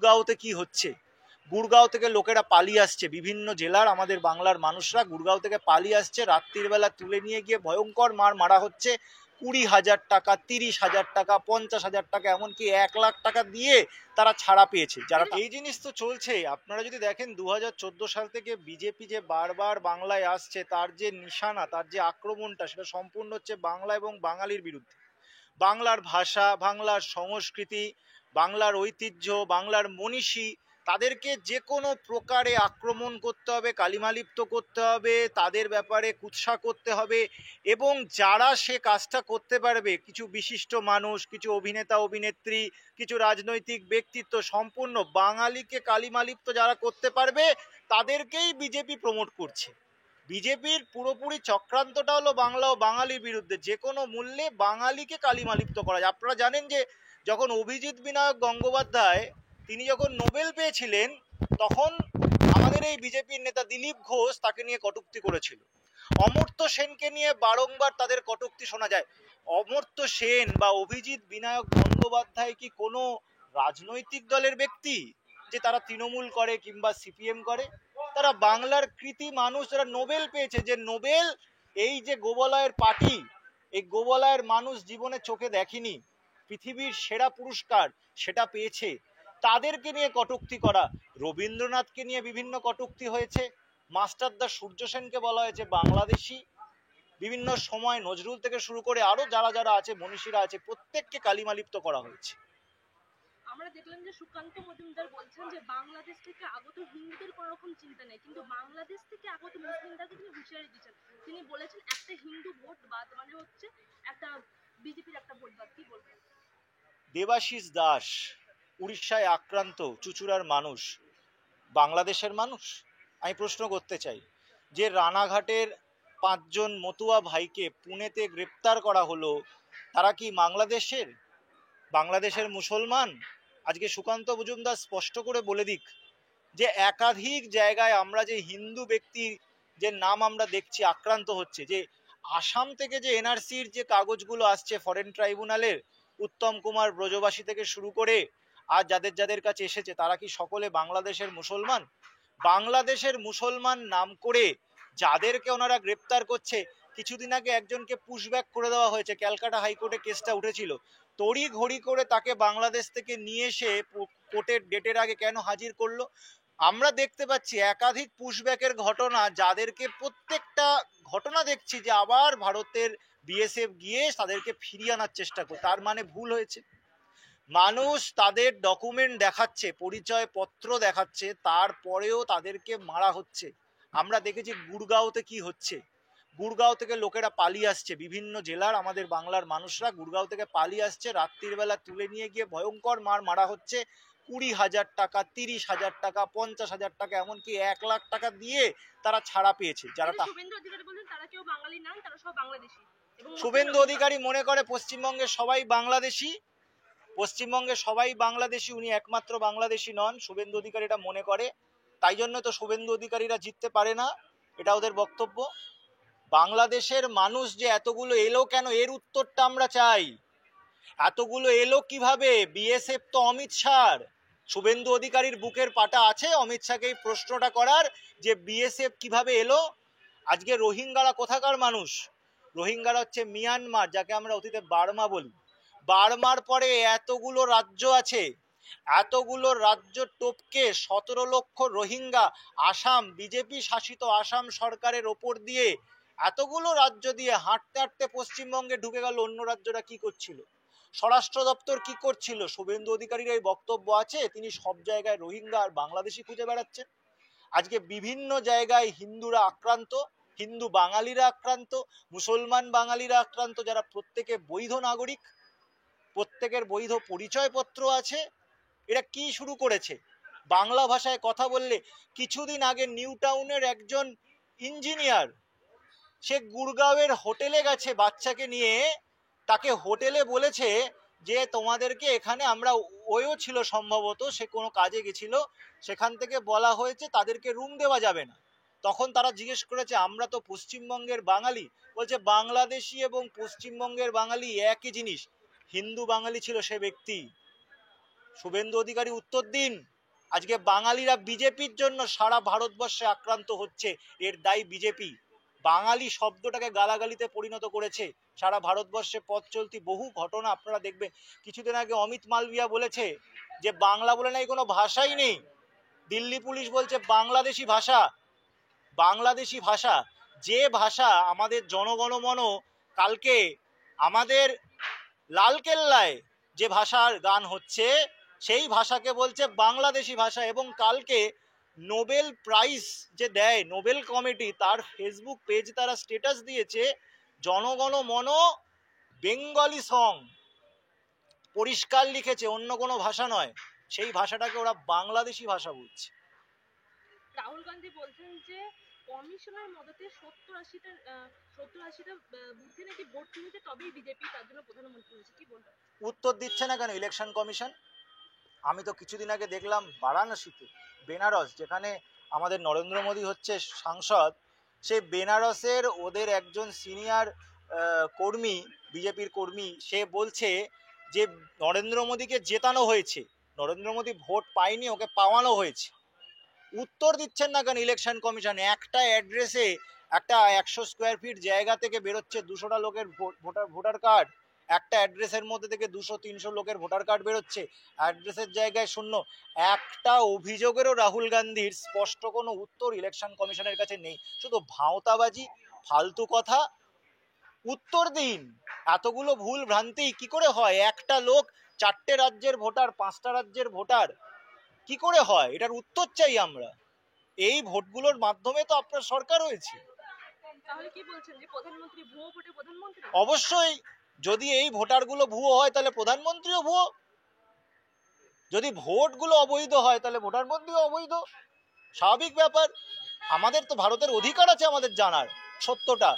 গুড়গাঁওতে কি হচ্ছে। গুড়গাঁও থেকে লোকেরা পালিয়ে আসছে, বিভিন্ন জেলার আমাদের বাংলার মানুষরা গুড়গাঁও থেকে পালিয়ে আসছে, রাত্রির বেলা তুলে নিয়ে গিয়ে ভয়ঙ্কর মারা হচ্ছে। 20,000 টাকা, 30,000 টাকা, 50,000 টাকা, এমনকি 1,00,000 টাকা দিয়ে তারা ছাড়া পেয়েছে। যারা এই জিনিস তো চলছে। আপনারা যদি দেখেন 2014 সাল থেকে বিজেপি যে বারবার বাংলায় আসছে, তার যে নিশানা, তার যে আক্রমণটা, সেটা সম্পূর্ণ হচ্ছে বাংলা এবং বাঙালির বিরুদ্ধে। বাংলার ভাষা, বাংলার সংস্কৃতি, বাংলার ঐতিহ্য, বাংলার মনীষী, তাদেরকে যে কোনো প্রকারে আক্রমণ করতে হবে, কালিমালিপ্ত করতে হবে, তাদের ব্যাপারে কুৎসা করতে হবে। এবং যারা সে কাজটা করতে পারবে, কিছু বিশিষ্ট মানুষ, কিছু অভিনেতা অভিনেত্রী, কিছু রাজনৈতিক ব্যক্তিত্ব, সম্পূর্ণ বাঙালিকে কালিমালিপ্ত যারা করতে পারবে, তাদেরকেই বিজেপি প্রমোট করছে। বিজেপির পুরোপুরি চক্রান্তটা হলো বাংলা ও বাঙালির বিরুদ্ধে, যে কোনো মূল্যে বাঙালিকে কালিমালিপ্ত করা যায়। আপনারা জানেন যে যখন অভিজিৎ বিনায়ক গঙ্গোপাধ্যায় তিনি যখন নোবেল পেয়েছিলেন, তখন আমাদের এই বিজেপির নেতা দিলীপ ঘোষ তাকে নিয়ে কটূক্তি করেছিল। অমর্ত্য সেনকে নিয়ে বারংবার তাদের কটূক্তি শোনা যায়। অমর্ত্য সেন বা অভিজিৎ বিনায়ক বন্দ্যোপাধ্যায় কি কোনো রাজনৈতিক দলের ব্যক্তি যে তারা তৃণমূল করে কিংবা সিপিএম করে? তারা বাংলার কৃতি মানুষ, যারা নোবেল পেয়েছে। যে নোবেল, এই যে গোবলয়ের পার্টি, এই গোবলয়ের মানুষ জীবনে চোখে দেখেনি, পৃথিবীর সেরা পুরস্কার সেটা পেয়েছে, তাদেরকে নিয়ে কটূক্তি করা। রবীন্দ্রনাথকে নিয়ে বিভিন্ন কটূক্তি হয়েছে, মাস্টারদা সূর্য সেনকে বলা হয়েছে বাংলাদেশি, বিভিন্ন সময় নজরুল থেকে শুরু করে আরো যারা যারা আছে, মনীষীরা আছে, প্রত্যেককে কালিমালিপ্ত করা হয়েছে। আমরা দেখলাম যে সুকান্ত মজুমদার বলছেন যে বাংলাদেশ থেকে আগত হিন্দুদের কোনো রকম চিন্তা নেই, কিন্তু বাংলাদেশ থেকে আগত মুসলিমদেরকে তিনি হুঁশিয়ারি দিচ্ছেন। তিনি বলেছেন একটা হিন্দু ভোট বাদ মানে হচ্ছে একটা বিজেপির একটা ভোট বাদ। কি বলবেন? দেবাশিস দাস উড়িষ্যায় আক্রান্ত চুঁচুড়ার মানুষ বাংলাদেশের মানুষ? আমি প্রশ্ন করতে চাই, যে রানাঘাটের 5 জন মতুয়া ভাইকে পুনেতে গ্রেপ্তার করা হলো, তারা কি বাংলাদেশের বাংলাদেশের মুসলমান? আজকে সুকান্ত মজুমদার স্পষ্ট করে বলে দিক যে একাধিক জায়গায় আমরা যে হিন্দু ব্যক্তি যে নাম আমরা দেখছি আক্রান্ত হচ্ছে, যে আসাম থেকে যে এনআরসির যে কাগজগুলো আসছে ফরেন ট্রাইব্যুনালের, উত্তম কুমার ব্রজবাসী থেকে শুরু করে আর যাদের যাদের কাছে এসেছে, তারা কি সকলে বাংলাদেশের মুসলমান? বাংলাদেশের মুসলমান নাম করে যাদেরকে ওনারা গ্রেপ্তার করছে, কিছুদিন আগে একজনকে পুশব্যাক করে দেওয়া হয়েছে, ক্যালকাটা হাইকোর্টে কেসটা উঠেছিল, তড়ি ঘড়ি করে তাকে বাংলাদেশ থেকে নিয়ে এসে কোর্টের ডেটের আগে কেন হাজির করলো? আমরা দেখতে পাচ্ছি একাধিক পুশব্যাকের ঘটনা, যাদেরকে প্রত্যেকটা ঘটনা দেখছি যে আবার ভারতের বিএসএফ গিয়ে তাদেরকে ফিরিয়ে আনার চেষ্টা করে। তার মানে ভুল হয়েছে। মানুষ তাদের ডকুমেন্ট দেখাচ্ছে, পরিচয় পত্র দেখাচ্ছে, তারপরেও তাদেরকে মারা হচ্ছে। আমরা দেখেছি গুড়গাঁওতে কি হচ্ছে। গুড়গাঁও থেকে লোকেরা পালিয়ে আসছে, বিভিন্ন জেলার আমাদের বাংলার মানুষরা গুড়গাঁও থেকে পালিয়ে আসছে, রাত্রির বেলা তুলে নিয়ে গিয়ে ভয়ঙ্কর মারা হচ্ছে। 20,000 টাকা, 30,000 টাকা, 50,000 টাকা, এমনকি 1,00,000 টাকা দিয়ে তারা ছাড়া পেয়েছে। যারা শুভেন্দু অধিকারী বলেন তারা কেউ বাঙালি নন, তারা সব বাংলাদেশী। শুভেন্দু অধিকারী মনে করে পশ্চিমবঙ্গে সবাই বাংলাদেশি, পশ্চিমবঙ্গে সবাই বাংলাদেশি, উনি একমাত্র বাংলাদেশি নন, শুভেন্দু অধিকারী এটা মনে করে। তাই জন্য তো শুভেন্দু অধিকারীরা জিততে পারে না, এটা ওদের বক্তব্য। বাংলাদেশের মানুষ যে এতগুলো এলো কেন, এর উত্তরটা আমরা চাই। এতগুলো এলো কিভাবে? বিএসএফ তো অমিত শাহর। শুভেন্দু অধিকারীর বুকের পাটা আছে অমিত শাহকে এই প্রশ্নটা করার, যে বিএসএফ কিভাবে এলো? আজকে রোহিঙ্গারা কোথাকার মানুষ? রোহিঙ্গারা হচ্ছে মিয়ানমার, যাকে আমরা অতীতে বার্মা বলি। বার্মার পরে এতগুলো রাজ্য আছে, এতগুলো রাজ্য টপকে 17 লক্ষ রোহিঙ্গা আসাম, বিজেপি শাসিত আসাম সরকারের ওপর দিয়ে, এতগুলো রাজ্য দিয়ে হাঁটতে হাঁটতে পশ্চিমবঙ্গে ঢুকে গেল। অন্য রাজ্যরা কি করছিল? স্বরাষ্ট্র দপ্তর কি করছিল? শুভেন্দু অধিকারীর এই বক্তব্য আছে, তিনি সব জায়গায় রোহিঙ্গা আর বাংলাদেশি খুঁজে বেড়াচ্ছেন। আজকে বিভিন্ন জায়গায় হিন্দুরা আক্রান্ত, হিন্দু বাঙালিরা আক্রান্ত, মুসলমান বাঙালিরা আক্রান্ত, যারা প্রত্যেকে বৈধ নাগরিক, প্রত্যেকের বৈধ পরিচয়পত্র আছে। এরা কি শুরু করেছে? বাংলা ভাষায় কথা বললে, কিছুদিন আগে নিউ টাউনের একজন ইঞ্জিনিয়ার, সে গুড়গাঁওয়ের হোটেলে গেছে বাচ্চাকে নিয়ে, তাকে হোটেলে বলেছে যে তোমাদেরকে এখানে আমরা, ওও ছিল সম্ভবত, সে কোনো কাজে গেছিল, সেখান থেকে বলা হয়েছে তাদেরকে রুম দেওয়া যাবে না। তখন তারা জিজ্ঞেস করেছে আমরা তো পশ্চিমবঙ্গের বাঙালি, বলছে বাংলাদেশি এবং পশ্চিমবঙ্গের বাঙালি একই জিনিস। হিন্দু বাঙালি ছিল সে ব্যক্তি। শুভেন্দু অধিকারী উত্তর দিন। আজকে বাঙালিরা বিজেপির জন্য সারা ভারতবর্ষে আক্রান্ত হচ্ছে, এর দায়ী বিজেপি। বাঙালি শব্দটাকে গালাগালিতে পরিণত করেছে সারা ভারতবর্ষে পথ চলতি বহু ঘটনা আপনারা দেখবেন। কিছুদিন আগে অমিত মালভিয়া বলেছে যে বাংলা বলে নাই কোনো ভাষাই নেই। দিল্লি পুলিশ বলছে বাংলাদেশি ভাষা, বাংলাদেশি ভাষা। যে ভাষা আমাদের জনগণমন কালকে আমাদের লালকেল্লায় যে ভাষার গান হচ্ছে সেই ভাষাকে বলছে বাংলাদেশি ভাষা। এবং কালকে নোবেল প্রাইজ যে দেয় নোবেল কমিটি, তার ফেসবুক পেজ তারা স্ট্যাটাস দিয়েছে জনগণমন বেঙ্গলি সং, পরিষ্কার লিখেছে, অন্য কোনো ভাষা নয়। সেই ভাষাটাকে ওরা বাংলাদেশি ভাষা বলছে। রাহুল গান্ধী বলছেন যে কমিশনের মদতে 70-80টা বুথে নাকি ভোট কিনেছে, তবেই বিজেপি তার জন্য প্রধানমন্ত্রী হয়েছে। কি বলবেন? উত্তর দিচ্ছে না কেন ইলেকশন কমিশন? আমি তো কিছুদিন আগে দেখলাম বারাণসীতে, বেনারস, যেখানে আমাদের নরেন্দ্র মোদী হচ্ছে সাংসদ, সে বেনারসের ওদের একজন সিনিয়র কর্মী, বিজেপির কর্মী, সে বলছে যে নরেন্দ্র মোদীকে জেতানো হয়েছে, নরেন্দ্র মোদী ভোট পায়নি, ওকে পাওয়ানো হয়েছে। উত্তর দিচ্ছেন না কেন ইলেকশন কমিশন? একটা অ্যাড্রেসে, একটা 100 স্কোয়ার ফিট জায়গা থেকে বেরোচ্ছে 200টা লোকের ভোটার কার্ড। একটা অ্যাড্রেসের মধ্যে থেকে 200-300 লোকের ভোটার কার্ড বেরোচ্ছে, অ্যাড্রেসের জায়গায় শূন্য। একটা অভিযোগেরও রাহুল গান্ধীর স্পষ্ট কোনো উত্তর ইলেকশন কমিশনের কাছে নেই, শুধু ভাওতাবাজি, ফালতু কথা। উত্তর দিন। এতগুলো ভুল ভ্রান্তি কি করে হয়? একটা লোক 4টে রাজ্যের ভোটার, 5টা রাজ্যের ভোটার, কি করে হয়? এটার উত্তর চাই আমরা। এই ভোটগুলোর মাধ্যমে তো আপনার সরকার হয়েছে। তাহলে কি বলছেন যে প্রধানমন্ত্রী ভুয়ো ভোটে প্রধানমন্ত্রী? অবশ্যই, যদি এই ভোটারগুলো ভুয়ো হয় তাহলে প্রধানমন্ত্রীও ভুয়ো। যদি ভোটগুলো অবৈধ হয় তাহলে ভোটারমন্ত্রীও অবৈধ। স্বাভাবিক ব্যাপার। আমাদের তো ভারতের অধিকার আছে আমাদের জানার সত্যটা।